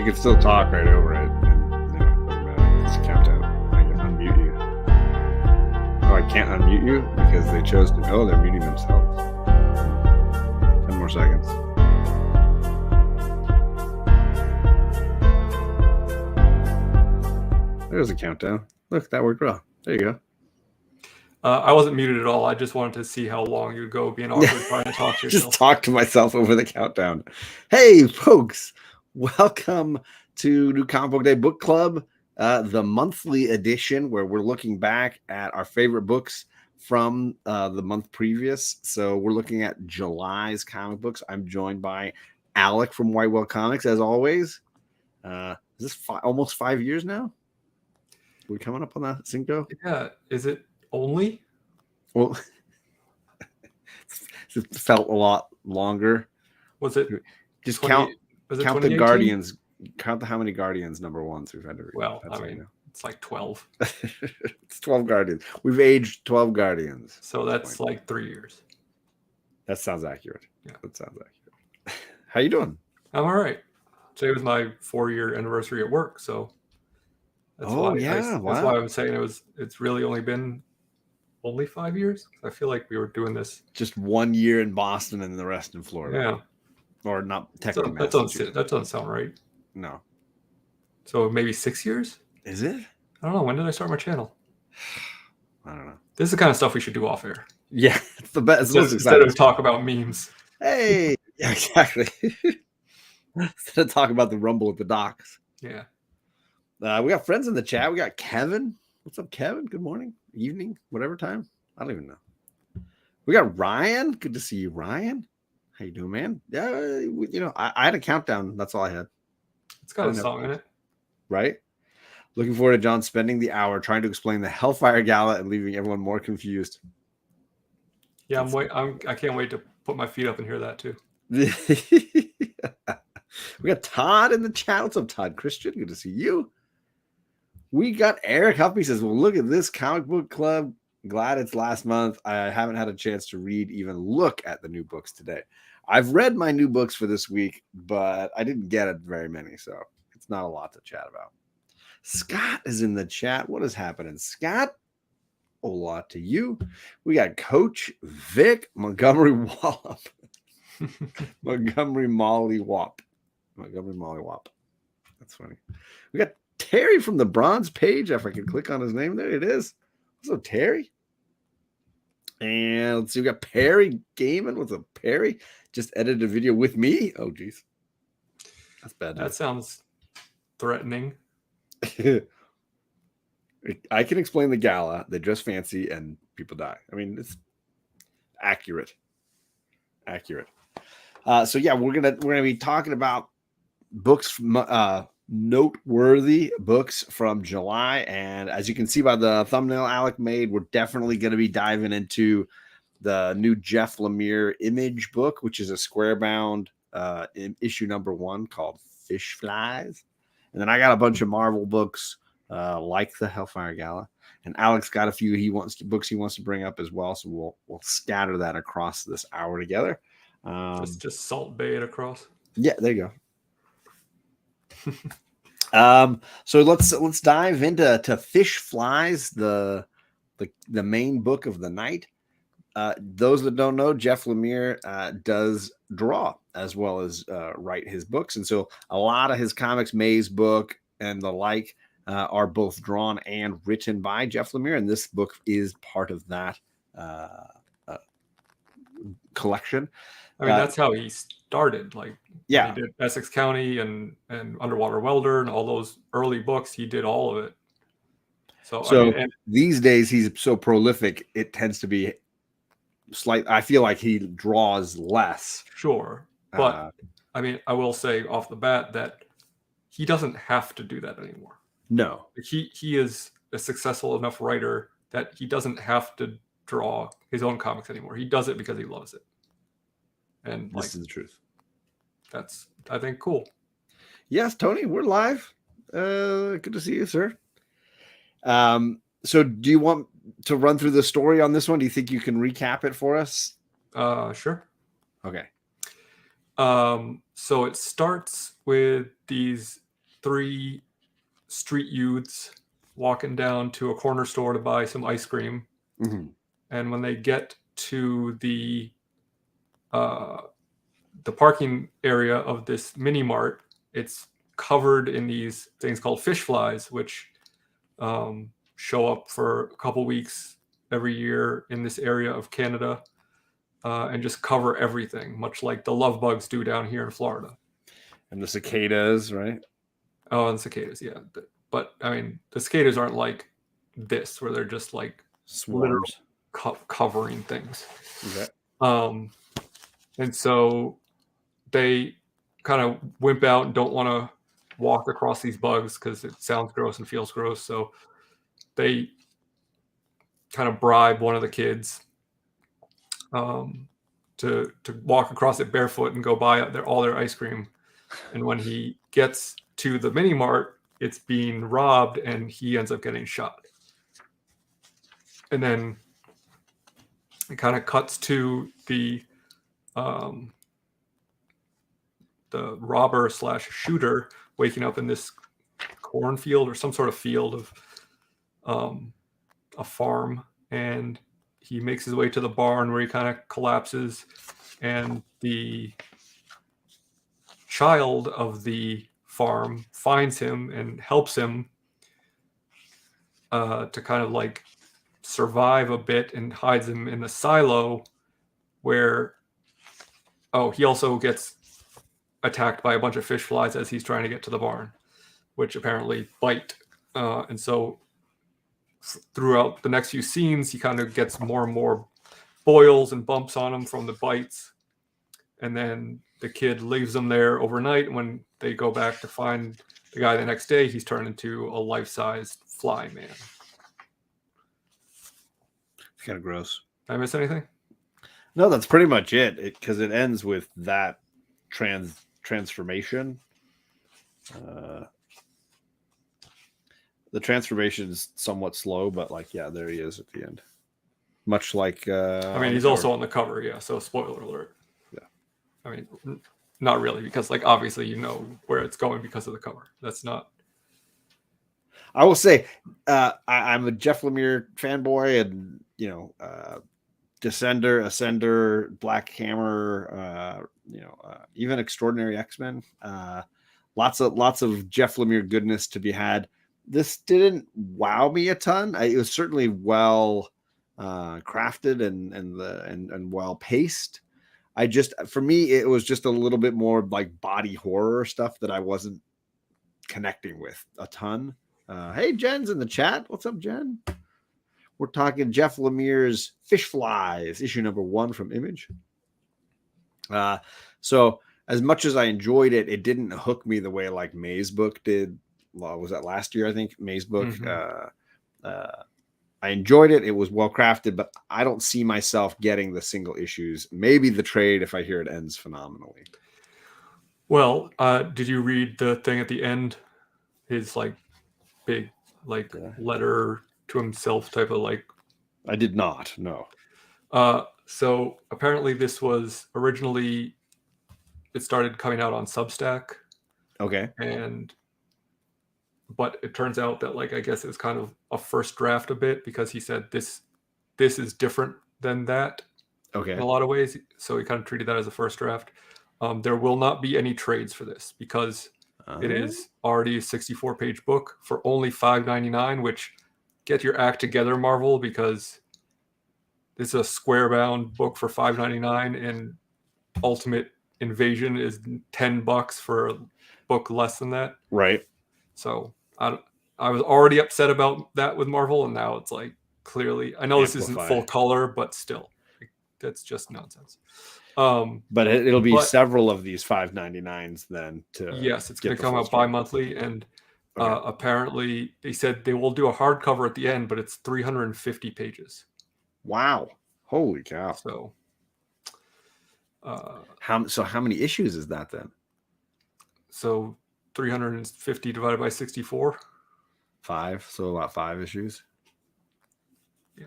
you can still talk right over it. And, doesn't matter. Just countdown. I can unmute you. Oh, I can't unmute you because they chose to. Oh, they're muting themselves. 10 more seconds. There's a countdown. Look, that worked well. There you go. I wasn't muted at all. I just wanted to see how long you'd go being awkward trying to talk to yourself. Just talk to myself over the countdown. Hey, folks. Welcome to New Comic Book Day Book Club, the monthly edition where we're looking back at our favorite books from the month previous. So we're looking at July's comic books. I'm joined by Alec from Whitewell Comics, as always. Is this almost 5 years now? We're coming up on that Cinco? Yeah. Is it only? Well, it felt a lot longer. Was it just 20, count was it the Guardians? Count how many Guardians #1s we've had to read. Well, I mean, it's like 12. It's 12 Guardians. We've aged 12 Guardians. So that's like 3 years. That sounds accurate. Yeah, that sounds accurate. How you doing? I'm all right. Today was my 4-year anniversary at work, so that's why I'm saying it's really only been 5 years. I feel like we were doing this just 1 year in Boston and the rest in Florida. Yeah, or not technically. That doesn't sound right. No. So maybe 6 years? Is it? I don't know. When did I start my channel? I don't know. This is the kind of stuff we should do off air. Yeah, it's the best. Instead of talk about memes. Hey, yeah, exactly. Instead of talking about the rumble at the docks. Yeah. We got friends in the chat. We got Kevin. What's up, Kevin? Good morning, evening, whatever time. I don't even know. We got Ryan. Good to see you, Ryan. How you doing, man? Yeah, I had a countdown. That's all I had. It's got a song in it. Right? Looking forward to John spending the hour trying to explain the Hellfire Gala and leaving everyone more confused. Yeah, I can't wait to put my feet up and hear that too. We got Todd in the chat. What's up, Todd Christian? Good to see you. We got Eric Huffy says, well, look at this comic book club. Glad it's last month. I haven't had a chance to even look at the new books today. I've read my new books for this week, but I didn't get very many, so it's not a lot to chat about. Scott is in the chat. What is happening, Scott? Hola to you. We got Coach Vic Montgomery Wallop. Montgomery Molly Wop. That's funny. We got Terry from the Bronze Page. If I can click on his name, there it is. What's up, Terry? And let's see, we got Perry Gaiman. What's up, Perry? Just edited a video with me. Oh, geez. That's bad. That sounds threatening. I can explain the gala. They dress fancy and people die. I mean, it's accurate. So yeah, we're gonna be talking about books from noteworthy books from July, and as you can see by the thumbnail Alec made, we're definitely going to be diving into the new Jeff Lemire Image book, which is a square bound issue #1 called FishFlies. And then I got a bunch of Marvel books like the Hellfire Gala, and Alex got a few books he wants to bring up as well, so we'll scatter that across this hour together. Just Salt Bay it across. Yeah, there you go. So let's dive into FishFlies, the main book of the night. Those that don't know, Jeff Lemire does draw as well as write his books, and so a lot of his comics, May's book and the like, are both drawn and written by Jeff Lemire, and this book is part of that collection. I mean, that's how he started. Like, yeah, he did Essex County and Underwater Welder and all those early books. He did all of it. So I mean, these days he's so prolific, it tends to be slight. I feel like he draws less. Sure, but I mean, I will say off the bat that he doesn't have to do that anymore. No, he is a successful enough writer that he doesn't have to draw his own comics anymore. He does it because he loves it. And this is the truth. That's, I think, cool. Yes, Tony, we're live. Good to see you, sir. So do you want to run through the story on this one? Do you think you can recap it for us? Sure. Okay. So it starts with these 3 street youths walking down to a corner store to buy some ice cream. Mm-hmm. And when they get to the parking area of this mini mart, it's covered in these things called FishFlies, which show up for a couple weeks every year in this area of Canada, and just cover everything, much like the love bugs do down here in Florida. And the cicadas, right? Oh, and cicadas, yeah. But I mean, the cicadas aren't like this, where they're just like swarms covering things. Okay. And so they kind of wimp out and don't want to walk across these bugs because it sounds gross and feels gross. So they kind of bribe one of the kids to walk across it barefoot and go buy all their ice cream. And when he gets to the mini mart, it's being robbed and he ends up getting shot. And then it kind of cuts to the robber / shooter waking up in this cornfield or some sort of field of a farm, and he makes his way to the barn where he kind of collapses, and the child of the farm finds him and helps him to kind of like survive a bit, and hides him in the silo where he also gets attacked by a bunch of fish flies as he's trying to get to the barn, which apparently bite. And so throughout the next few scenes, he kind of gets more and more boils and bumps on him from the bites. And then the kid leaves him there overnight. When they go back to find the guy the next day, he's turned into a life-sized fly man. It's kind of gross. Did I miss anything? No, that's pretty much it. Because it ends with that transformation. The transformation is somewhat slow, but like, yeah, there he is at the end. Much like I mean, he's also on the cover, yeah. So spoiler alert. Yeah. I mean, not really, because like obviously you know where it's going because of the cover. That's not. I will say, I'm a Jeff Lemire fanboy, and Descender, Ascender, Black Hammer, even Extraordinary X-Men. Lots of Jeff Lemire goodness to be had. This didn't wow me a ton. It was certainly well crafted and well paced. For me, it was just a little bit more like body horror stuff that I wasn't connecting with a ton. Hey, Jen's in the chat. What's up, Jen? We're talking Jeff Lemire's FishFlies, issue number 1 from Image. So as much as I enjoyed it, it didn't hook me the way like May's book did. Well, was that last year? I think May's book. Mm-hmm. I enjoyed it. It was well crafted, but I don't see myself getting the single issues. Maybe the trade if I hear it ends phenomenally. Well, did you read the thing at the end? His like big like letter to himself type of like. I did not. No. So apparently this was originally, it started coming out on Substack. Okay. But it turns out that like, I guess it was kind of a first draft a bit, because he said this is different than that. Okay. In a lot of ways. So he kind of treated that as a first draft. There will not be any trades for this because it is already a 64-page book for only $5.99, which get your act together, Marvel, because this is a square-bound book for $5.99, and Ultimate Invasion is $10 for a book less than that. Right. So I was already upset about that with Marvel, and now it's like clearly, I know this isn't full color, but still, that's just nonsense. But it'll be several of these $5.99s then. Yes, it's going to come out bi-monthly, and apparently they said they will do a hardcover at the end, but it's 350 pages. Wow! Holy cow! So, how many issues is that then? So 350 divided by 64. 5, so about 5 issues. Yeah.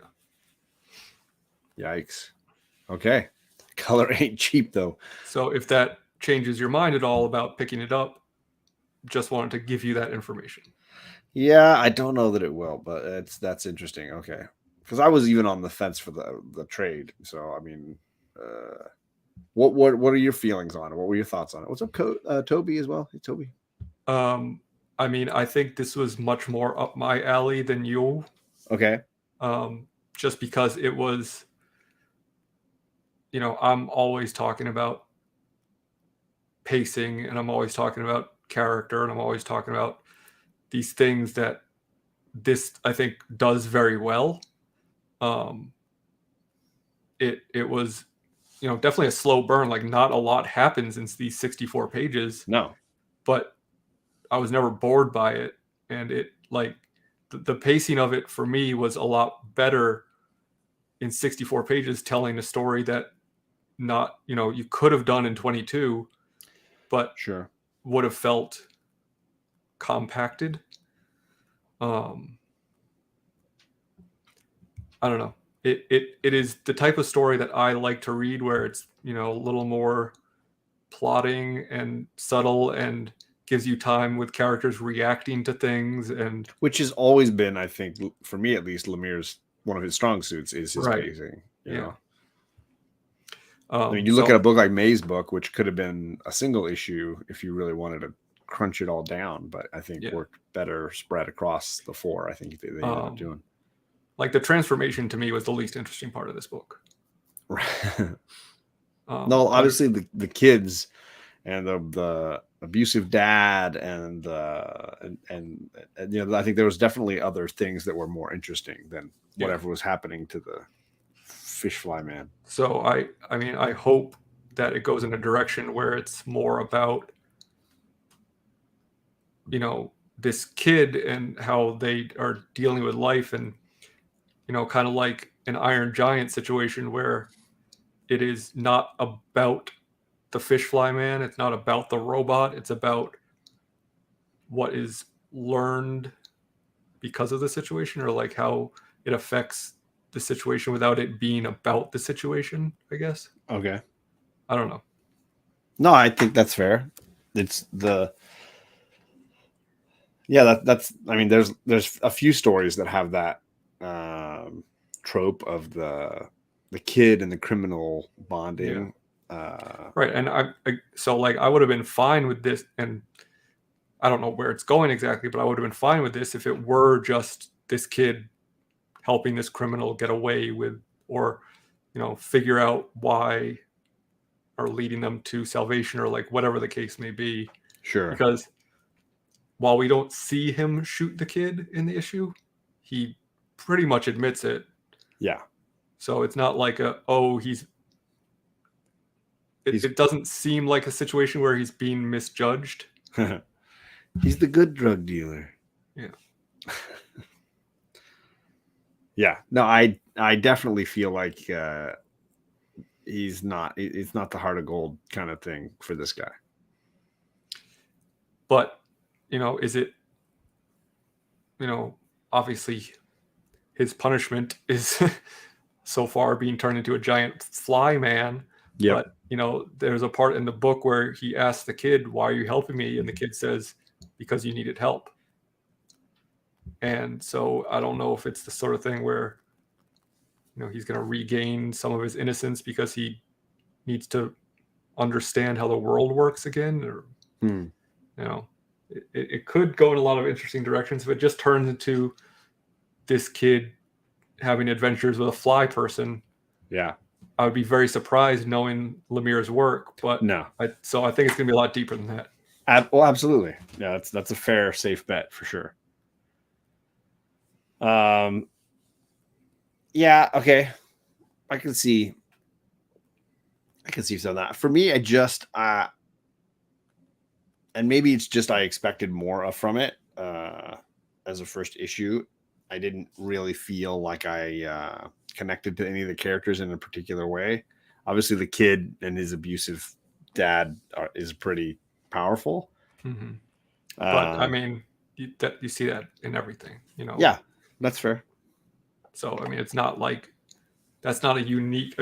Yikes. Okay. Color ain't cheap though. So if that changes your mind at all about picking it up, just wanted to give you that information. Yeah, I don't know that it will, but that's interesting. Okay, because I was even on the fence for the trade. So I mean, what are your feelings on it? What were your thoughts on it? What's up, Toby as well? Hey, Toby. I mean, I think this was much more up my alley than you. Okay. Just because it was, I'm always talking about pacing, and I'm always talking about character, and I'm always talking about these things that this, I think, does very well. It was, definitely a slow burn. Like, not a lot happens in these 64 pages. No. But I was never bored by it, and it, like, the pacing of it for me was a lot better in 64 pages, telling a story that not, you could have done in 22, but Sure would have felt compacted. I don't know. It is the type of story that I like to read, where it's, a little more plotting and subtle, and gives you time with characters reacting to things, and which has always been, I think, for me at least, Lemire's one of his strong suits is his right. pacing. You Yeah. know? I mean, you look so, at a book like May's book, which could have been a single issue if you really wanted to crunch it all down, but I think worked better spread across the four. I think they ended up doing. Like, the transformation to me was the least interesting part of this book. No, obviously the kids and the abusive dad and I think there was definitely other things that were more interesting than whatever was happening to the FishFly man. So I mean, I hope that it goes in a direction where it's more about, this kid and how they are dealing with life, and, kind of like an Iron Giant situation, where it is not about the FishFly man. It's not about the robot. It's about what is learned because of the situation, or like how it affects the situation without it being about the situation, I guess. Okay. I don't know. No, I think that's fair. It's that's I mean, there's a few stories that have that trope of the kid and the criminal bonding. Right. And so, like, I would have been fine with this, and I don't know where it's going exactly, but I would have been fine with this if it were just this kid helping this criminal get away with, or, figure out why, or leading them to salvation, or like whatever the case may be. Sure. Because while we don't see him shoot the kid in the issue, he pretty much admits it. Yeah. So it's not like it doesn't seem like a situation where he's being misjudged. He's the good drug dealer. Yeah. Yeah. No, I definitely feel like it's not the heart of gold kind of thing for this guy. But, is it, obviously his punishment is so far being turned into a giant fly man. Yeah. But, there's a part in the book where he asks the kid, "Why are you helping me?" And the kid says, "Because you needed help." And so I don't know if it's the sort of thing where, he's going to regain some of his innocence because he needs to understand how the world works again, or, it could go in a lot of interesting directions if it just turns into this kid having adventures with a fly person. Yeah. I would be very surprised knowing Lemire's work, but no. So I think it's going to be a lot deeper than that. Well, absolutely. Yeah, that's a fair, safe bet for sure. Yeah, okay. I can see some of that. For me, I just and maybe it's just I expected more from it as a first issue. I didn't really feel like I connected to any of the characters in a particular way. Obviously, the kid and his abusive dad is pretty powerful. Mm-hmm. But I mean, you see that in everything, Yeah, that's fair. So I mean, it's not like that's not a unique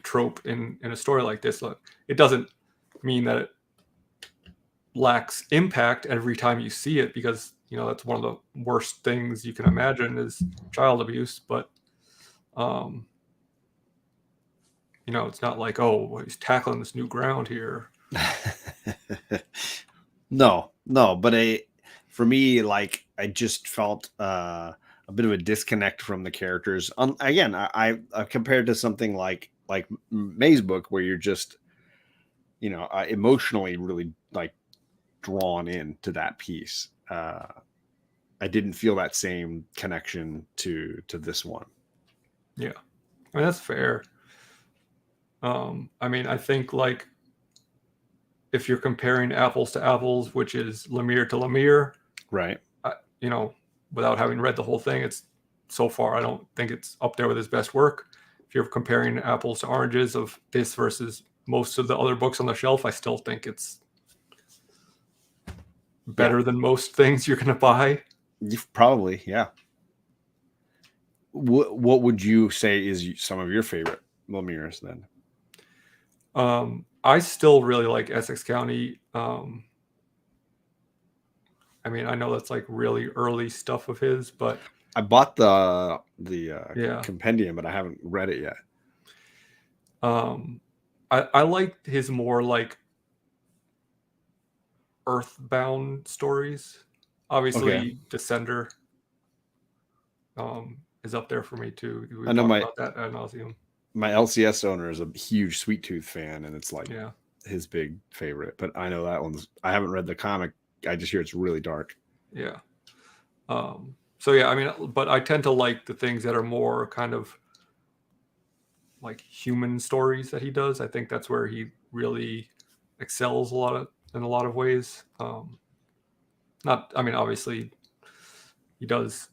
trope in a story like this. Look, it doesn't mean that lacks impact every time you see it, because that's one of the worst things you can imagine is child abuse. But it's not like, oh, he's tackling this new ground here. No, but for me, like, I just felt a bit of a disconnect from the characters. Again, I compared to something like May's book, where you're just emotionally really like drawn into that piece. I didn't feel that same connection to this one. Yeah, I mean, that's fair. I mean, I think, like, if you're comparing apples to apples, which is Lemire to Lemire, right? Without having read the whole thing, it's so far, I don't think it's up there with his best work. If you're comparing apples to oranges of this versus most of the other books on the shelf, I still think it's better than most things you're going to buy. Probably, yeah. What would you say is some of your favorite Lemires then? I still really like Essex County. I mean, I know that's like really early stuff of his, but I bought the compendium, but I haven't read it yet. I liked his more like earthbound stories. Obviously, Descender is up there for me too. We talked about that ad nauseum. My LCS owner is a huge Sweet Tooth fan, and it's like his big favorite. But I know that one's. I haven't read the comic. I just hear it's really dark. Yeah. So yeah, I mean, but I tend to like the things that are more kind of like human stories that he does. I think that's where he really excels in a lot of ways. I mean, obviously he does.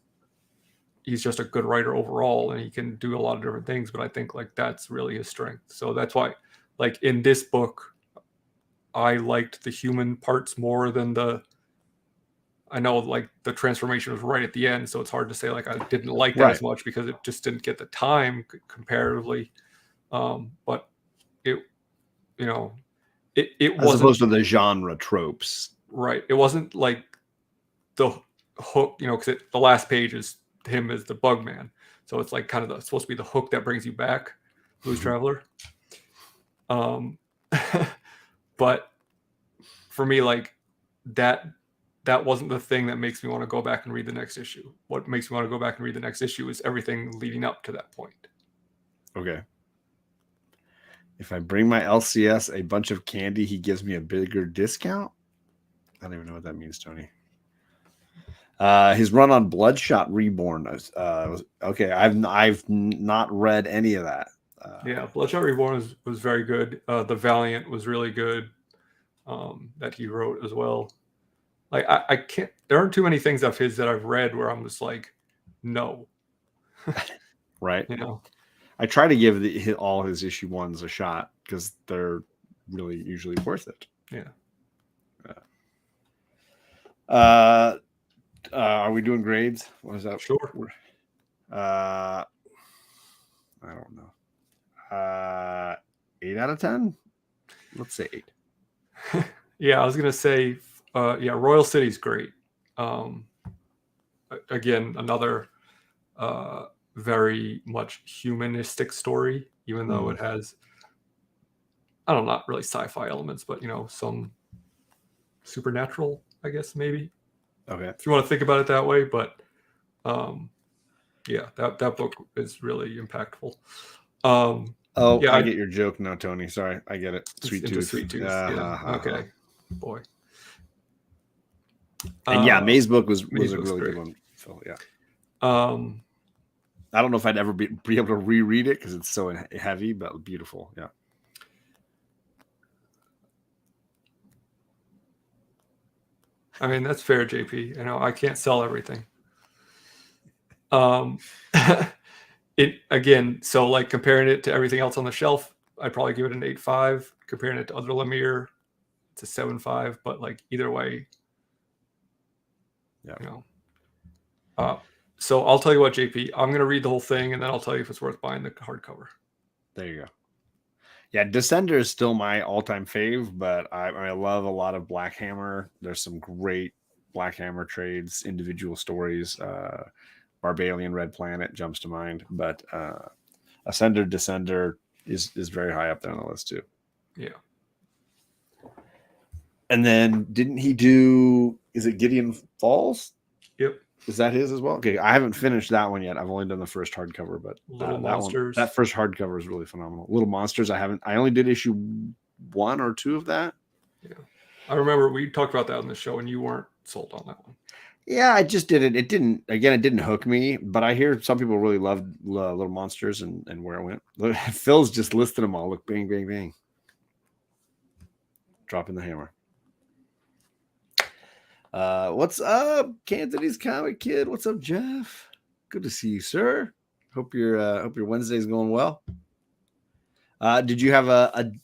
He's just a good writer overall, and he can do a lot of different things. But I think like that's really his strength. So that's why, like in this book, I liked the human parts more than I know like the transformation was right at the end, so it's hard to say like I didn't like that as much because it just didn't get the time comparatively. But it wasn't, as opposed to the genre tropes, right? It wasn't like the hook, because the last page is him as the bug man, so it's like kind of supposed to be the hook that brings you back, Blues Traveler. But for me, like that wasn't the thing that makes me want to go back and read the next issue. What makes me want to go back and read the next issue is everything leading up to that point. Okay. If I bring my LCS a bunch of candy, he gives me a bigger discount? I don't even know what that means, Tony. His run on Bloodshot Reborn. Okay, I've not read any of that. Yeah, Bloodshot Reborn was very good. The Valiant was really good, that he wrote as well. Like I can't. There aren't too many things of his that I've read where I'm just like, no. Right. I try to give all his issue ones a shot because they're really usually worth it. Yeah. Are we doing grades? What is that? Sure. I don't know. 8 out of 10. Let's say 8. Yeah, I was gonna say, Royal City's great. Again, another very much humanistic story, even though it has, I don't know, not really sci-fi elements, but some supernatural, I guess, maybe. Okay. If you want to think about it that way, but that book is really impactful. I get your joke now, Tony. Sorry, I get it. Sweet Tooth. Okay, boy. And May's book was a really good one. So yeah. I don't know if I'd ever be able to reread it because it's so heavy, but beautiful. Yeah. I mean, that's fair, JP. I can't sell everything. So like comparing it to everything else on the shelf, I'd probably give it an 8.5. Comparing it to other Lemire, it's a 7.5. But like either way, so I'll tell you what, JP, I'm gonna read the whole thing and then I'll tell you if it's worth buying the hardcover. There you go. Yeah, Descender is still my all-time fave, but I love a lot of Black Hammer. There's some great Black Hammer trades, individual stories. Barbalian Red Planet jumps to mind, but Ascender Descender is very high up there on the list too. Yeah. And then didn't he do? Is it Gideon Falls? Yep. Is that his as well? Okay, I haven't finished that one yet. I've only done the first hardcover, but Little that Monsters. that first hardcover is really phenomenal. Little Monsters, I haven't. I only did issue 1 or 2 of that. Yeah, I remember we talked about that on the show, and you weren't sold on that one. Yeah, I just did it. It didn't hook me, but I hear some people really loved Little Monsters and where it went. Look, Phil's just listed them all. Look, bang, bang, bang. Dropping the hammer. What's up, Cantonese Comic Kid? What's up, Jeff? Good to see you, sir. Hope your Wednesday's going well. Did you have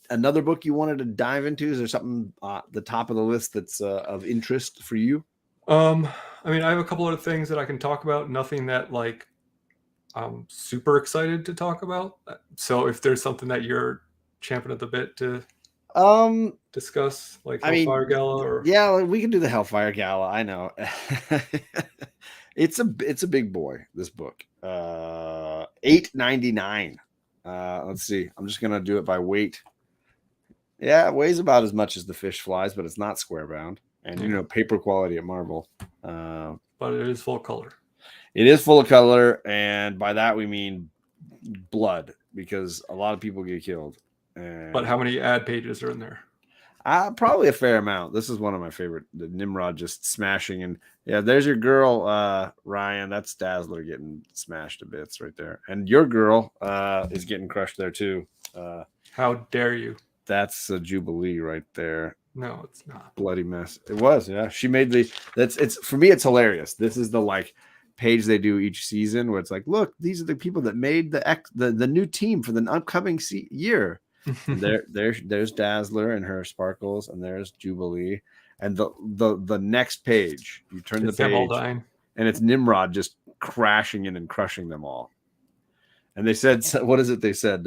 another book you wanted to dive into? Is there something the top of the list that's of interest for you? I mean, I have a couple other things that I can talk about. Nothing that like I'm super excited to talk about. So if there's something that you're champing at the bit to discuss, like Hellfire Gala, or yeah, we can do the Hellfire Gala. I know. It's a big boy, this book. $8.99. Let's see. I'm just gonna do it by weight. Yeah, it weighs about as much as the FishFlies, but it's not square bound. And paper quality at Marvel. But it is full color. It is full of color, and by that we mean blood, because a lot of people get killed. But how many ad pages are in there? Probably a fair amount. This is one of my favorite. The Nimrod just smashing, and yeah, there's your girl, Ryan. That's Dazzler getting smashed to bits right there, and your girl is getting crushed there too. How dare you? That's a Jubilee right there. No, it's not. Bloody mess. It was, yeah. She made it's for me, it's hilarious. This is the page they do each season where it's like, look, these are the people that made the new team for the upcoming year. And there's Dazzler and her sparkles, and there's Jubilee. And the next page, you turn the page, all dying. And it's Nimrod just crashing in and crushing them all. And they said, what is it? They said,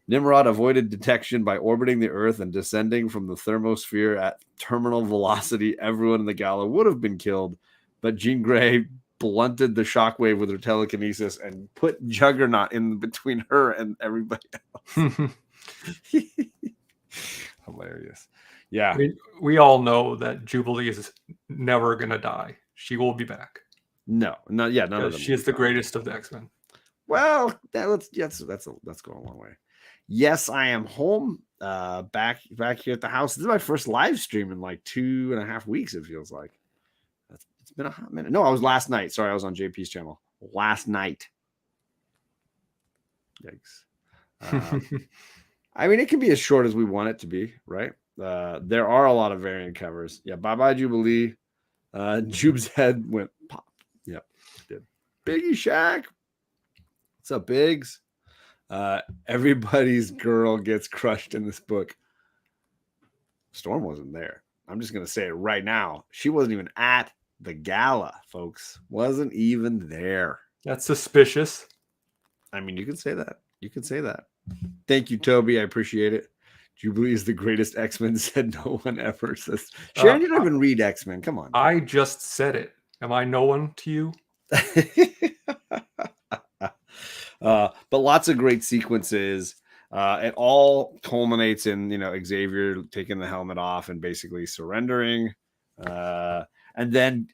Nimrod avoided detection by orbiting the Earth and descending from the thermosphere at terminal velocity. Everyone in the Gala would have been killed, but Jean Grey blunted the shockwave with her telekinesis and put Juggernaut in between her and everybody else. Hilarious. Yeah. We all know that Jubilee is never going to die. She will be back. No, none of them. She is the greatest of the X-Men. Well, that's going a long way. Yes, I am home, back here at the house. This is my first live stream in like 2.5 weeks. It feels like it's been a hot minute. No, I was last night. Sorry, I was on JP's channel last night. Yikes. I mean, it can be as short as we want it to be, right? There are a lot of variant covers. Yeah, bye Jubilee. Jube's head went pop. Yep, it did. Biggie Shack. What's up, Biggs? Everybody's girl gets crushed in this book. Storm wasn't there. I'm just going to say it right now. She wasn't even at the gala, folks. Wasn't even there. That's suspicious. I mean, you could say that. You could say that. Thank you, Toby. I appreciate it. Jubilee is the greatest X-Men, said no one ever. Says Sharon, you don't even read X-Men. Come on. I just said it. Am I no one to you? But lots of great sequences. It all culminates in Xavier taking the helmet off and basically surrendering. And then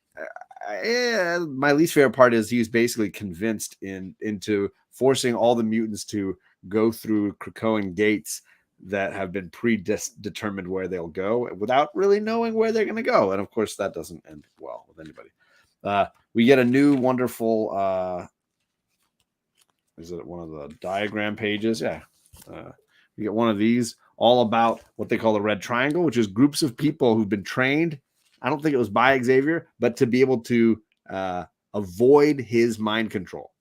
my least favorite part is he's basically convinced into forcing all the mutants to go through Krakoan gates that have been predetermined where they'll go without really knowing where they're going to go. And of course, that doesn't end well with anybody. We get a new wonderful. Is it one of the diagram pages? Yeah. We get one of these all about what they call the Red Triangle, which is groups of people who've been trained. I don't think it was by Xavier, but to be able to avoid his mind control.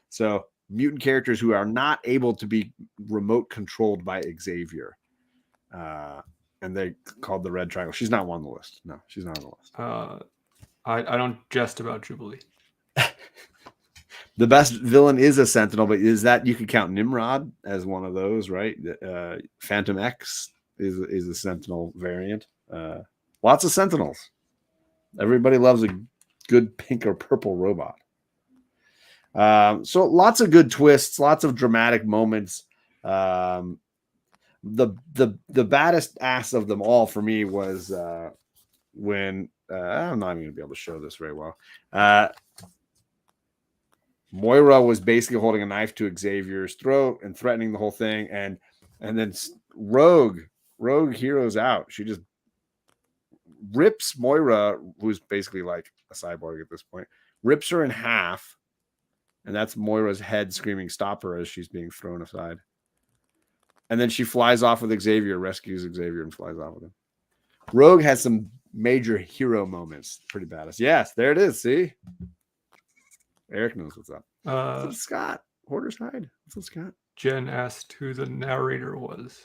So mutant characters who are not able to be remote controlled by Xavier. And they called the Red Triangle. She's not on the list. No, she's not on the list. I don't jest about Jubilee. The best villain is a Sentinel, but is that you could count Nimrod as one of those, right? Phantom X is a Sentinel variant. Lots of Sentinels. Everybody loves a good pink or purple robot. So lots of good twists, lots of dramatic moments. The baddest ass of them all for me was when I'm not even gonna be able to show this very well. Moira was basically holding a knife to Xavier's throat and threatening the whole thing, and then Rogue heroes out. She just rips Moira, who's basically like a cyborg at this point, rips her in half, and that's Moira's head screaming "Stop her" as she's being thrown aside. And then she flies off with Xavier, rescues Xavier, and flies off with him. Rogue has some major hero moments. Pretty badass. Yes, there it is. See? Eric knows what's up. What's up, Scott? Hoarder's Hide. What's up, Scott? Jen asked who the narrator was.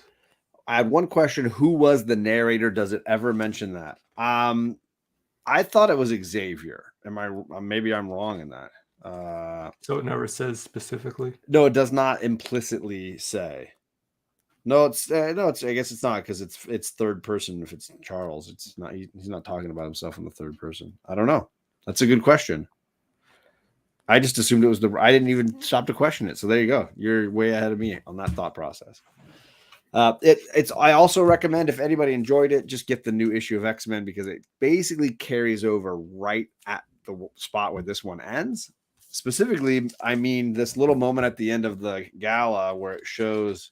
I had one question. Who was the narrator? Does it ever mention that? I thought it was Xavier. Maybe I'm wrong in that. So it never says specifically? No, it does not implicitly say. No, it's I guess it's not, because it's third person. If it's Charles, it's not. He's not talking about himself in the third person. I don't know. That's a good question. I just assumed it was I didn't even stop to question it. So there you go. You're way ahead of me on that thought process. I also recommend, if anybody enjoyed it, just get the new issue of X-Men, because it basically carries over right at the spot where this one ends. Specifically, I mean, this little moment at the end of the gala where it shows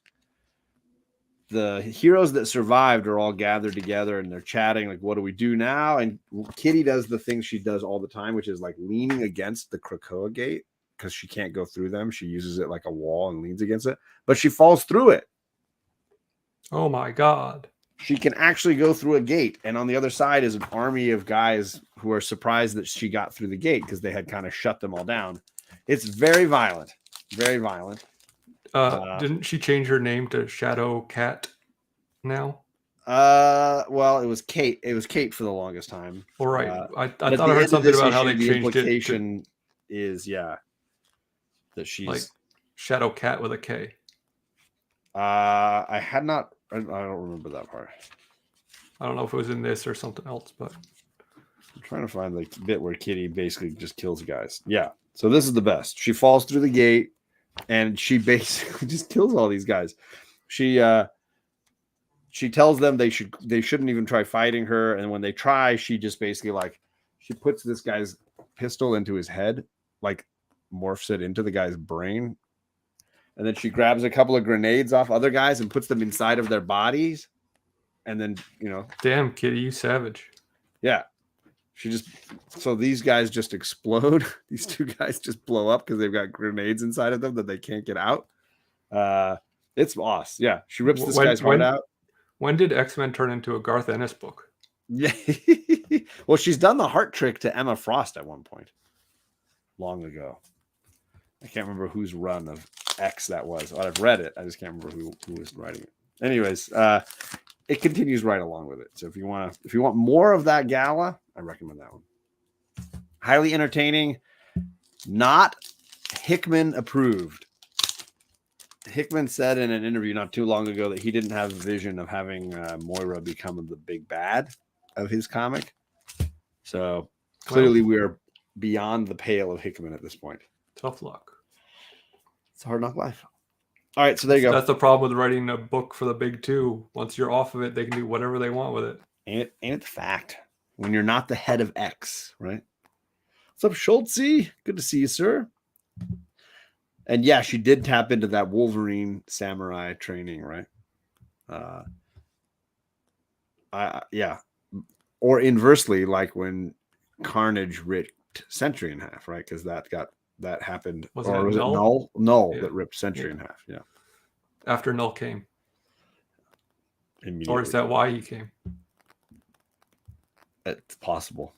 the heroes that survived are all gathered together and they're chatting, like, what do we do now? And Kitty does the thing she does all the time, which is like leaning against the Krakoa gate, because she can't go through them. She uses it like a wall and leans against it, but she falls through it. Oh my God. She can actually go through a gate, and on the other side is an army of guys who are surprised that she got through the gate, because they had kind of shut them all down. It's very violent. Very violent. Didn't she change her name to Shadow Cat now? Well, it was Kate. It was Kate for the longest time. All right. I thought I heard something about how they changed implication it. Is that she's like Shadow Cat with a K. I had not. I don't remember that part. I don't know if it was in this or something else, but I'm trying to find the bit where Kitty basically just kills guys. Yeah. So this is the best. She falls through the gate, and she basically just kills all these guys. She tells them they shouldn't even try fighting her, and when they try, she just basically she puts this guy's pistol into his head, like morphs it into the guy's brain, and then she grabs a couple of grenades off other guys and puts them inside of their bodies, and then damn, Kitty, you savage. Yeah. So these guys just explode. These two guys just blow up because they've got grenades inside of them that they can't get out. It's boss. Yeah. She rips this guy's heart out. When did X-Men turn into a Garth Ennis book? Yeah. Well, she's done the heart trick to Emma Frost at one point. Long ago. I can't remember whose run of X that was. Well, I've read it. I just can't remember who was writing it. Anyways, it continues right along with it. So if you want more of that gala, I recommend that one. Highly entertaining, not Hickman approved. Hickman said in an interview not too long ago that he didn't have a vision of having Moira become the big bad of his comic. So clearly we are beyond the pale of Hickman at this point. Tough luck. It's a hard knock life. All right, so there you go. That's the problem with writing a book for the big two. Once you're off of it, they can do whatever they want with it. Ain't it the fact? When you're not the head of X, right? What's up, Schultzy? Good to see you, sir. And yeah, she did tap into that Wolverine samurai training, right? Yeah. Or inversely, like when Carnage ripped Sentry in half, right? Because that happened. Was it Null? Null Yeah. that ripped Sentry in half. Yeah. After Null came. Or is that why he came? It's possible.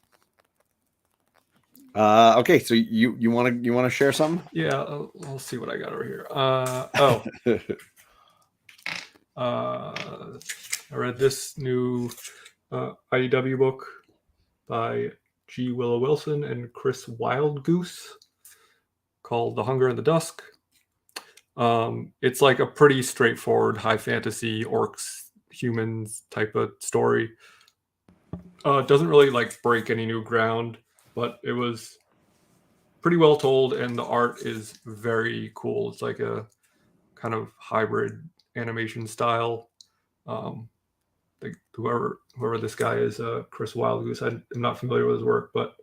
Okay, so you want to share something? Yeah, I'll see what I got over here. I read this new IDW book by G. Willow Wilson and Chris Wildgoose called The Hunger and the Dusk. It's like a pretty straightforward high fantasy orcs, humans type of story. It doesn't really like break any new ground, but it was pretty well told, and the art is very cool. It's like a kind of hybrid animation style. Like whoever this guy is, Chris Wildgoose. I'm not familiar with his work, but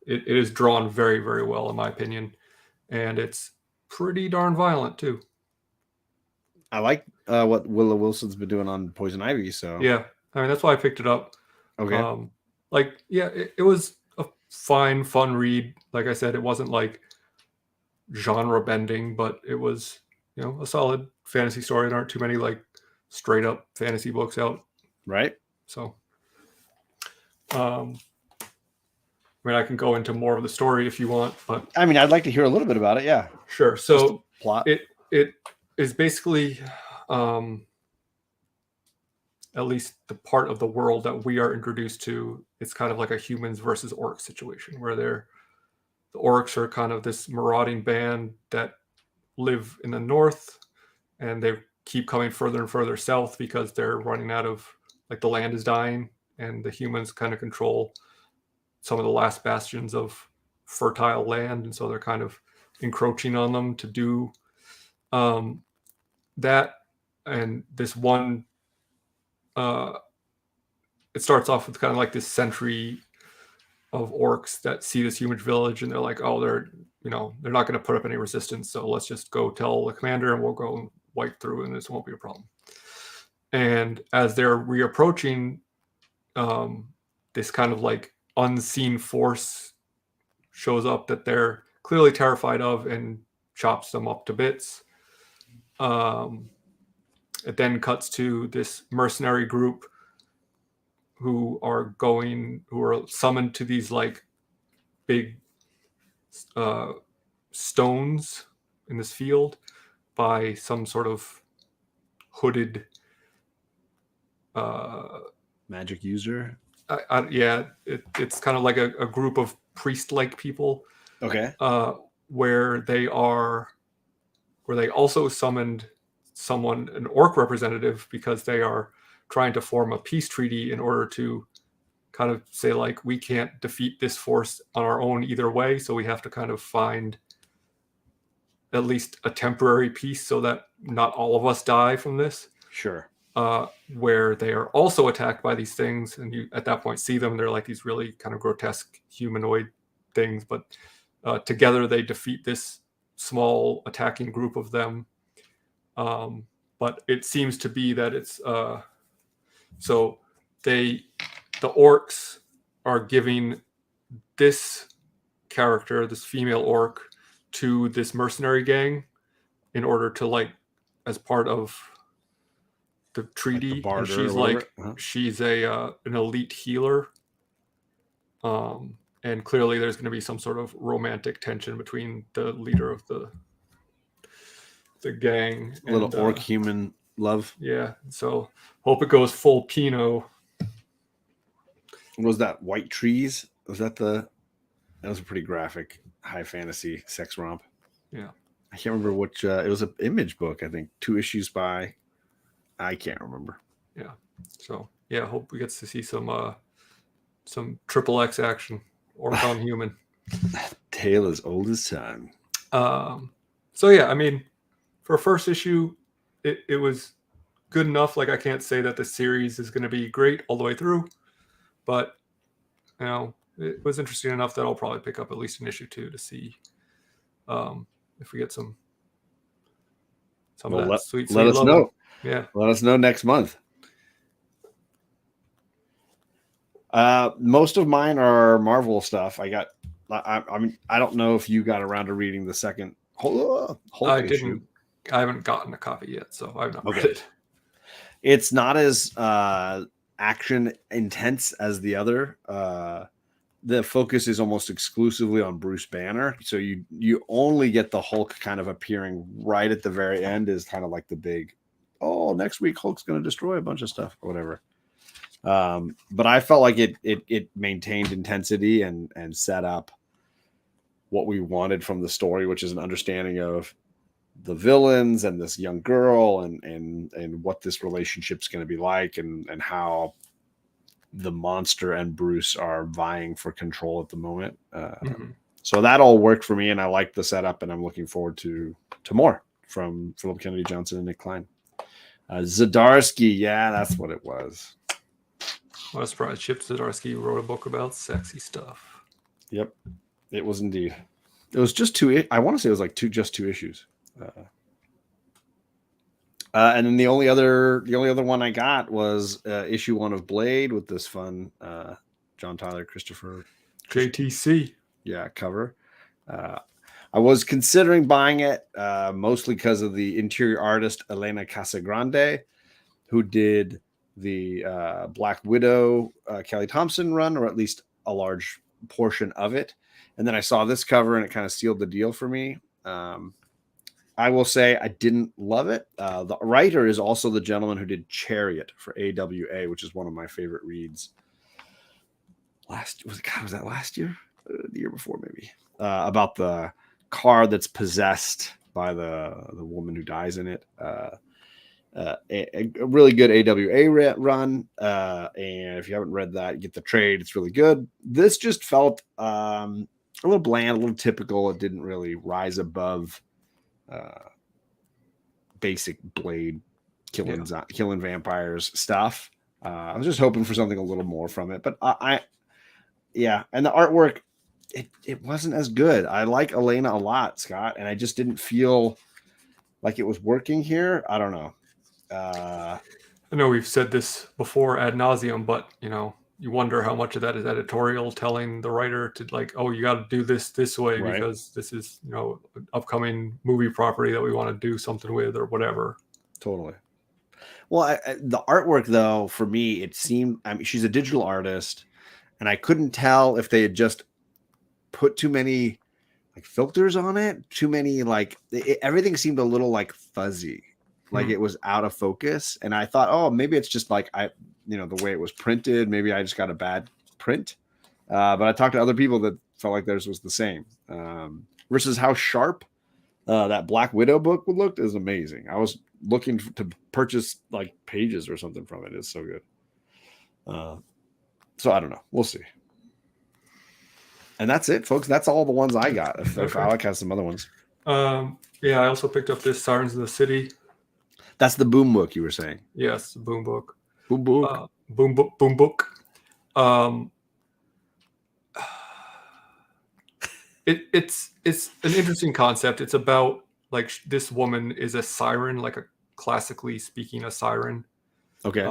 it is drawn very, very well in my opinion, and it's pretty darn violent too. I like what Willow Wilson's been doing on Poison Ivy. So yeah, I mean that's why I picked it up. Okay. Like yeah, it was a fine, fun read. Like I said, it wasn't like genre bending, but it was, you know, a solid fantasy story. There aren't too many like straight up fantasy books out, right? So I mean I can go into more of the story if you want, but I mean I'd like to hear a little bit about it. Yeah, sure. So plot. It is basically at least the part of the world that we are introduced to. It's kind of like a humans versus orcs situation where the orcs are kind of this marauding band that live in the north, and they keep coming further and further south because they're running out of, like, the land is dying, and the humans kind of control some of the last bastions of fertile land, and so they're kind of encroaching on them to do that. And this one, it starts off with kind of like this sentry of orcs that see this human village, and they're like, oh, they're not going to put up any resistance, so let's just go tell the commander and we'll go and wipe through and this won't be a problem. And as they're reapproaching, this kind of like unseen force shows up that they're clearly terrified of and chops them up to bits. It then cuts to this mercenary group who are summoned to these like big stones in this field by some sort of hooded magic user. It's kind of like a group of priest-like people. Okay. Where they also summoned someone, an orc representative, because they are trying to form a peace treaty in order to kind of say, like, we can't defeat this force on our own either way, so we have to kind of find at least a temporary peace so that not all of us die from this. Sure. Where they are also attacked by these things, and you at that point see them, they're like these really kind of grotesque humanoid things, but together they defeat this small attacking group of them. But it seems to be that it's so the orcs are giving this character, this female orc, to this mercenary gang in order to, like, as part of the treaty, like, and she's like, she's an elite healer, and clearly there's going to be some sort of romantic tension between the leader of the gang, a little orc human love. Yeah, so hope it goes full Pinot. Was that White Trees? That was a pretty graphic high fantasy sex romp. Yeah, I can't remember which. It was an Image book, I think, 2 issues by. I can't remember. Yeah, so yeah, hope we get to see some XXX action, orc on human. Tale as old as time. So yeah, I mean, for a first issue, it was good enough. Like, I can't say that the series is going to be great all the way through, but it was interesting enough that I'll probably pick up at least an issue 2 to see if we get some of that sweet. Let us know. Yeah, let us know next month. Most of mine are Marvel stuff. I mean, I don't know if you got around to reading the second Hulk issue. I haven't gotten a copy yet, so I've not read it. It's not as action intense as the other. The focus is almost exclusively on Bruce Banner, so you only get the Hulk kind of appearing right at the very end, is kind of like the big, next week Hulk's going to destroy a bunch of stuff or whatever. But I felt like it maintained intensity and set up what we wanted from the story, which is an understanding of the villains and this young girl and what this relationship's going to be like and how the monster and Bruce are vying for control at the moment. So that all worked for me, and I liked the setup, and I'm looking forward to more from Philip Kennedy Johnson and Nick Klein. Zdarsky, yeah, that's what it was. What a surprise. Chip Zdarsky wrote a book about sexy stuff. Yep, it was indeed. It was just two. I want to say it was like just two issues. And then the only other one I got was issue 1 of Blade with this fun John Tyler Christopher JTC. Yeah, cover. I was considering buying it mostly because of the interior artist Elena Casagrande, who did the Black Widow Kelly Thompson run, or at least a large portion of it. And then I saw this cover and it kind of sealed the deal for me. I will say I didn't love it. The writer is also the gentleman who did Chariot for AWA, which is one of my favorite reads. Was that last year? The year before, maybe. About the car that's possessed by the woman who dies in it. A really good AWA run. And if you haven't read that, you get the trade. It's really good. This just felt a little bland, a little typical. It didn't really rise above basic Blade killing vampires stuff. I was just hoping for something a little more from it, but and the artwork, it wasn't as good. I like Elena a lot, Scott, and I just didn't feel like it was working here. I don't know. I know we've said this before ad nauseum, but you wonder how much of that is editorial telling the writer to like, oh, you got to do this way right, because this is an upcoming movie property that we want to do something with or whatever. Totally. Well, the artwork though, for me, it seemed. I mean, she's a digital artist, and I couldn't tell if they had just put too many like filters on it, too many everything seemed a little like fuzzy, like it was out of focus. And I thought, oh, maybe it's just like the way it was printed. Maybe I just got a bad print. But I talked to other people that felt like theirs was the same. Versus how sharp that Black Widow book would look is amazing. I was looking to purchase like pages or something from it. It's so good. So I don't know. We'll see. And that's it, folks. That's all the ones I got. If Alec has some other ones. Yeah, I also picked up this Sirens in the City. That's the Boom book you were saying. Yes, the Boom book. Boom book. Boom book. It's an interesting concept. It's about like this woman is a siren, like a classically speaking a siren. Okay.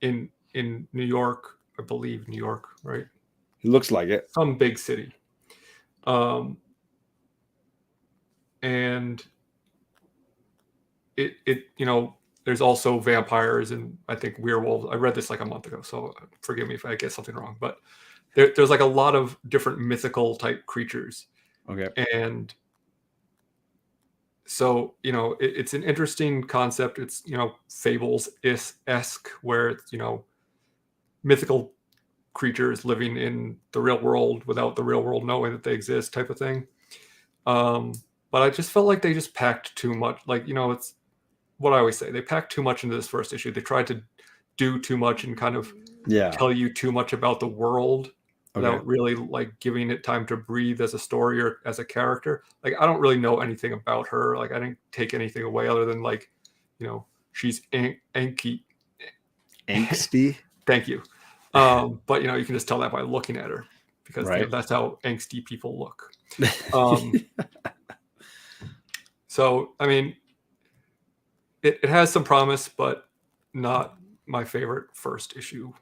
In New York, I believe New York, right? It looks like it. Some big city. And it there's also vampires and I think werewolves. I read this like a month ago, so forgive me if I get something wrong, but there's like a lot of different mythical type creatures. Okay. And so, it's an interesting concept. It's, Fables-esque where it's, mythical creatures living in the real world without the real world knowing that they exist type of thing. But I just felt like they just packed too much. Like, it's what I always say. They packed too much into this first issue. They tried to do too much and kind of tell you too much about the world without really like giving it time to breathe as a story or as a character. Like, I don't really know anything about her. Like, I didn't take anything away other than like, she's angsty. Thank you. But you can just tell that by looking at her because that's how angsty people look. So, I mean, it has some promise, but not my favorite first issue.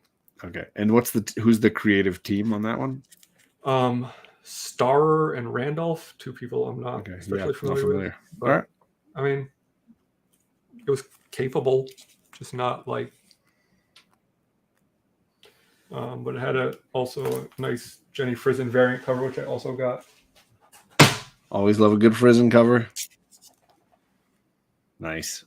Okay. And who's the creative team on that one? Starr and Randolph, two people I'm not especially familiar with. But, all right. I mean, it was capable, just not like. But it had also a nice Jenny Frison variant cover, which I also got. Always love a good Frison cover. Nice.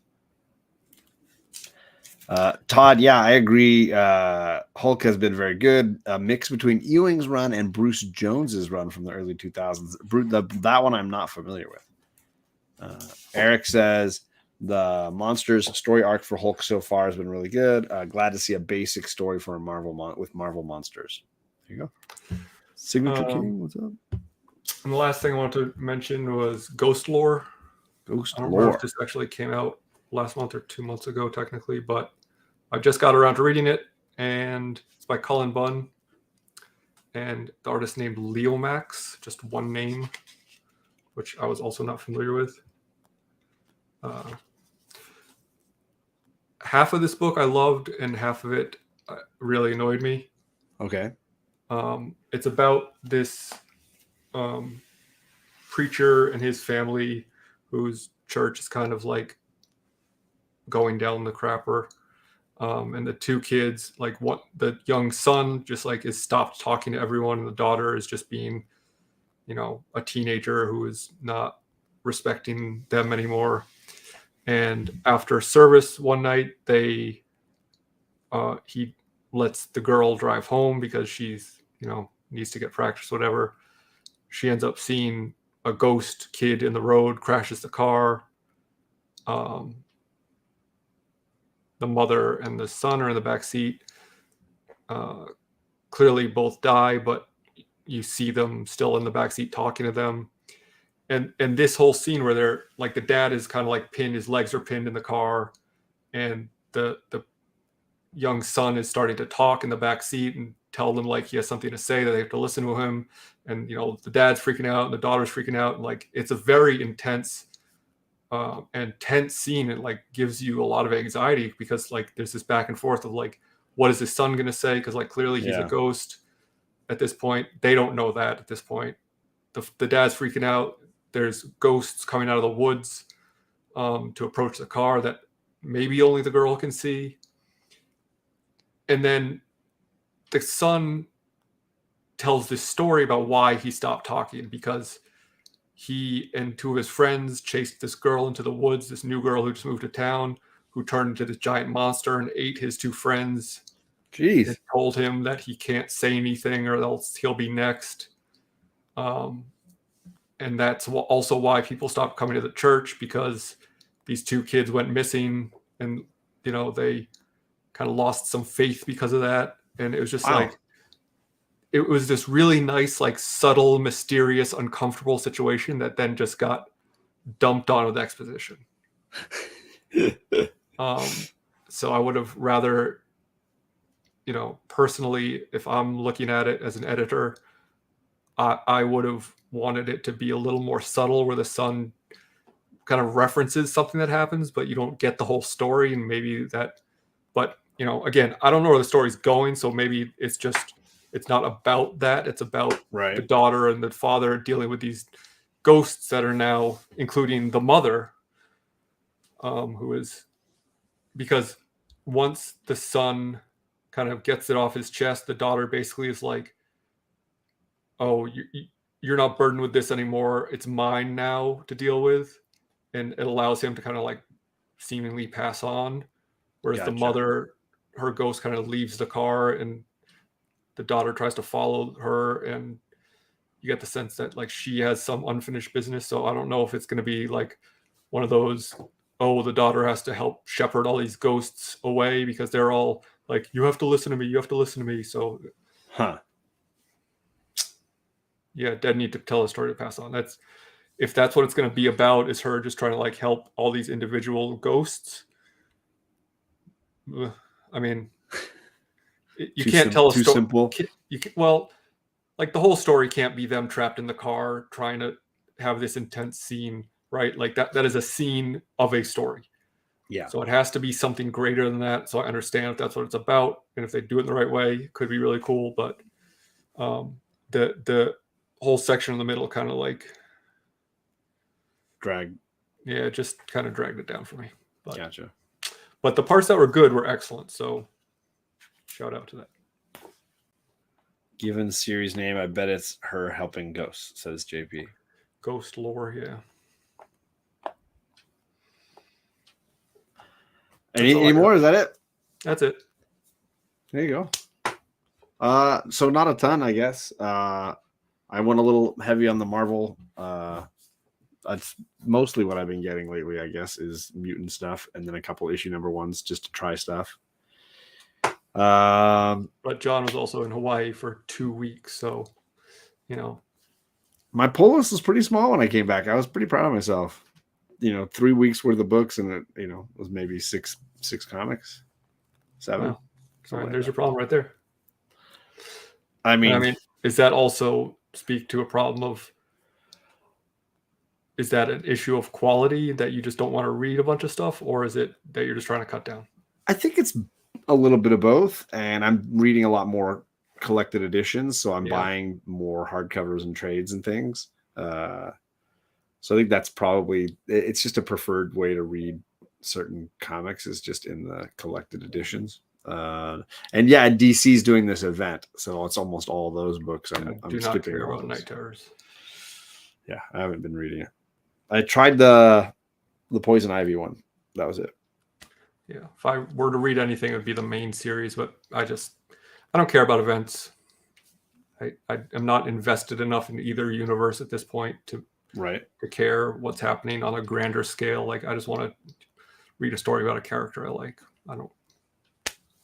Todd, yeah, I agree. Hulk has been very good. A mix between Ewing's run and Bruce Jones's run from the early 2000s. That one I'm not familiar with. Eric says the Monsters story arc for Hulk so far has been really good. Glad to see a basic story for a Marvel Monsters. There you go. Signature King, what's up? And the last thing I wanted to mention was Ghost Lore. Ghost I don't Lore. remember if this actually came out last month or 2 months ago, technically, but I just got around to reading it, and it's by Cullen Bunn, and the artist named Leomax, just one name, which I was also not familiar with. Half of this book I loved, and half of it really annoyed me. Okay. It's about this preacher and his family whose church is kind of like going down the crapper. And the two kids, like the young son just like is stopped talking to everyone, and the daughter is just being, a teenager who is not respecting them anymore. And after service one night, he lets the girl drive home because she's, needs to get practice, whatever. She ends up seeing a ghost kid in the road, crashes the car. The mother and the son are in the back seat. Clearly both die, but you see them still in the back seat talking to them. And this whole scene where they're like, the dad is kind of like pinned, his legs are pinned in the car, and the young son is starting to talk in the back seat and tell them like he has something to say, that they have to listen to him. And the dad's freaking out and the daughter's freaking out, and like it's a very intense and tense scene. It like gives you a lot of anxiety because like there's this back and forth of like, what is his son going to say? Because like clearly he's a ghost at this point. They don't know that at this point. The dad's freaking out. There's ghosts coming out of the woods to approach the car that maybe only the girl can see. And then the son tells this story about why he stopped talking, because he and two of his friends chased this girl into the woods, this new girl who just moved to town, who turned into this giant monster and ate his two friends. Jeez. And told him that he can't say anything or else he'll be next. And that's also why people stopped coming to the church, because these two kids went missing, and they kind of lost some faith because of that. And it was just like, it was this really nice, like subtle, mysterious, uncomfortable situation that then just got dumped on with exposition. So I would have rather, personally, if I'm looking at it as an editor, I would have wanted it to be a little more subtle, where the son kind of references something that happens, but you don't get the whole story. And maybe that, but again, I don't know where the story's going. So maybe it's not about that. It's about the daughter and the father dealing with these ghosts that are now, including the mother, who is, because once the son kind of gets it off his chest, the daughter basically is like, oh, you're not burdened with this anymore. It's mine now to deal with. And it allows him to kind of like seemingly pass on. Whereas the mother, her ghost kind of leaves the car, and the daughter tries to follow her, and you get the sense that like she has some unfinished business. So I don't know if it's going to be like one of those, oh, the daughter has to help shepherd all these ghosts away because they're all like, you have to listen to me. You have to listen to me. So, yeah, Dad need to tell a story to pass on. If that's what it's going to be about, is her just trying to like help all these individual ghosts. I mean, you can't tell a story. Too simple. Well, like the whole story can't be them trapped in the car trying to have this intense scene, right? Like that is a scene of a story. Yeah. So it has to be something greater than that. So I understand if that's what it's about, and if they do it in the right way, it could be really cool. But the whole section in the middle kind of like just kind of dragged it down for me. But, gotcha. But the parts that were good were excellent. So shout out to that. Given the series name, I bet it's her helping ghosts, says JP. Ghost lore, yeah. Any more? Is that it? That's it. There you go. So not a ton, I guess. I went a little heavy on the Marvel. That's mostly what I've been getting lately, I guess, is mutant stuff, and then a couple issue number ones just to try stuff. But John was also in Hawaii for 2 weeks, so my pull list was pretty small when I came back. I was pretty proud of myself. 3 weeks worth of books, and it was maybe six comics, 7. Wow. Right, there's your problem right there. I mean, is that also speak to a problem of? Is that an issue of quality that you just don't want to read a bunch of stuff, or is it that you're just trying to cut down? I think it's a little bit of both, and I'm reading a lot more collected editions, so I'm buying more hardcovers and trades and things. So I think that's probably, it's just a preferred way to read certain comics is just in the collected editions. And yeah, DC's doing this event, so it's almost all those books. I'm do not skipping care all about those. Night Terrors. Yeah, I haven't been reading it. I tried the Poison Ivy one. That was it. Yeah, if I were to read anything, it would be the main series, but I don't care about events. I'm not invested enough in either universe at this point to care what's happening on a grander scale. Like, I just want to read a story about a character I like. I don't.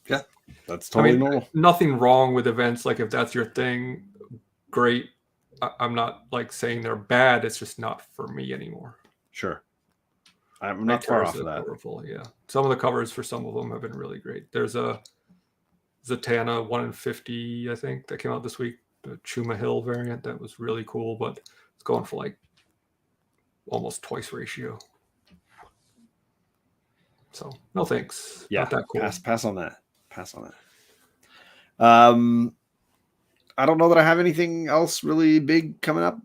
Yeah, that's totally normal. Nothing wrong with events. Like, if that's your thing, great. I'm not like saying they're bad. It's just not for me anymore. Sure. I'm not far off of that. Powerful, yeah. Some of the covers for some of them have been really great. There's a Zatanna 1 in 50, I think, that came out this week. The Chuma Hill variant that was really cool, but it's going for like almost twice ratio. So no thanks. Yeah, not that cool. Pass on that. Pass on that. I don't know that I have anything else really big coming up.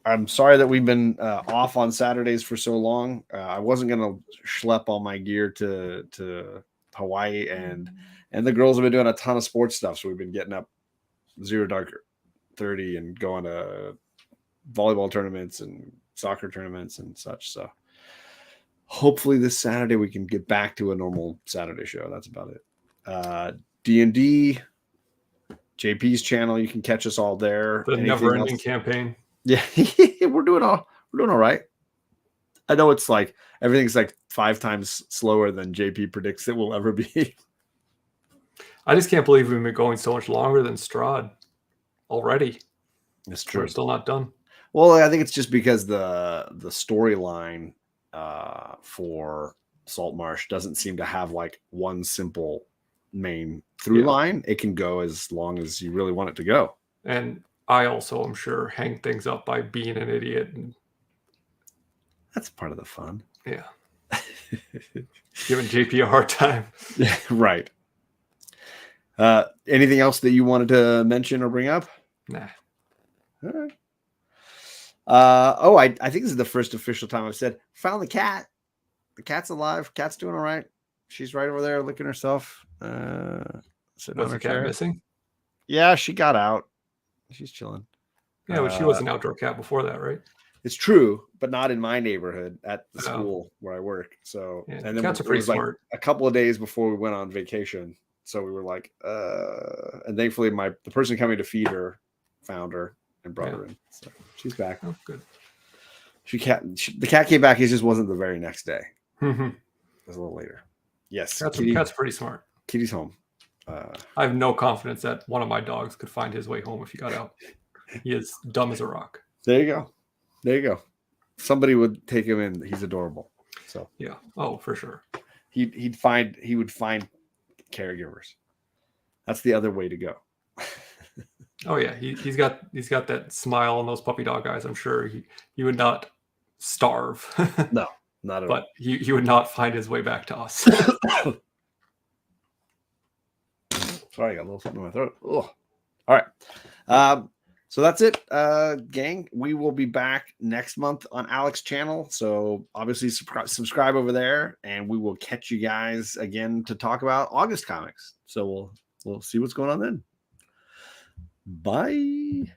I'm sorry that we've been off on Saturdays for so long. I wasn't going to schlep all my gear to Hawaii, and the girls have been doing a ton of sports stuff. So we've been getting up 0 dark 30 and going to volleyball tournaments and soccer tournaments and such. So hopefully this Saturday we can get back to a normal Saturday show. That's about it. D&D, JP's channel. You can catch us all there. The never-ending campaign. Yeah, we're doing all right. I know it's like everything's like 5 times slower than JP predicts it will ever be. I just can't believe we've been going so much longer than Strahd already. It's true. We're still not done. Well, I think it's just because the storyline for Saltmarsh doesn't seem to have like one simple main through line. It can go as long as you really want it to go. And I also, I'm sure, hang things up by being an idiot. And that's part of the fun. Yeah. Giving JP a hard time. Yeah, right. Anything else that you wanted to mention or bring up? Nah. All right. I think this is the first official time I've said, found the cat. The cat's alive. Cat's doing all right. She's right over there licking herself. Was the cat missing? Yeah, she got out. She's chilling. Yeah, but she was an outdoor cat before that, right? It's true, but not in my neighborhood at the school where I work. So, yeah, and then cats are pretty smart. Like a couple of days before we went on vacation. So we were like, and thankfully the person coming to feed her found her and brought her in. So she's back. Oh, good. The cat came back. It just wasn't the very next day. It was a little later. Yes. Cat's pretty smart. Kitty's home. I have no confidence that one of my dogs could find his way home if he got out. He is dumb as a rock. There you go. Somebody would take him in. He's adorable. So yeah. Oh, for sure. He would find caregivers. That's the other way to go. Oh yeah, he's got that smile and those puppy dog eyes. I'm sure he would not starve. No, not at all. But he would not find his way back to us. Sorry, I got a little something in my throat. Ugh. All right. So that's it, gang. We will be back next month on Alex's channel. So obviously subscribe over there, and we will catch you guys again to talk about August comics. So we'll see what's going on then. Bye.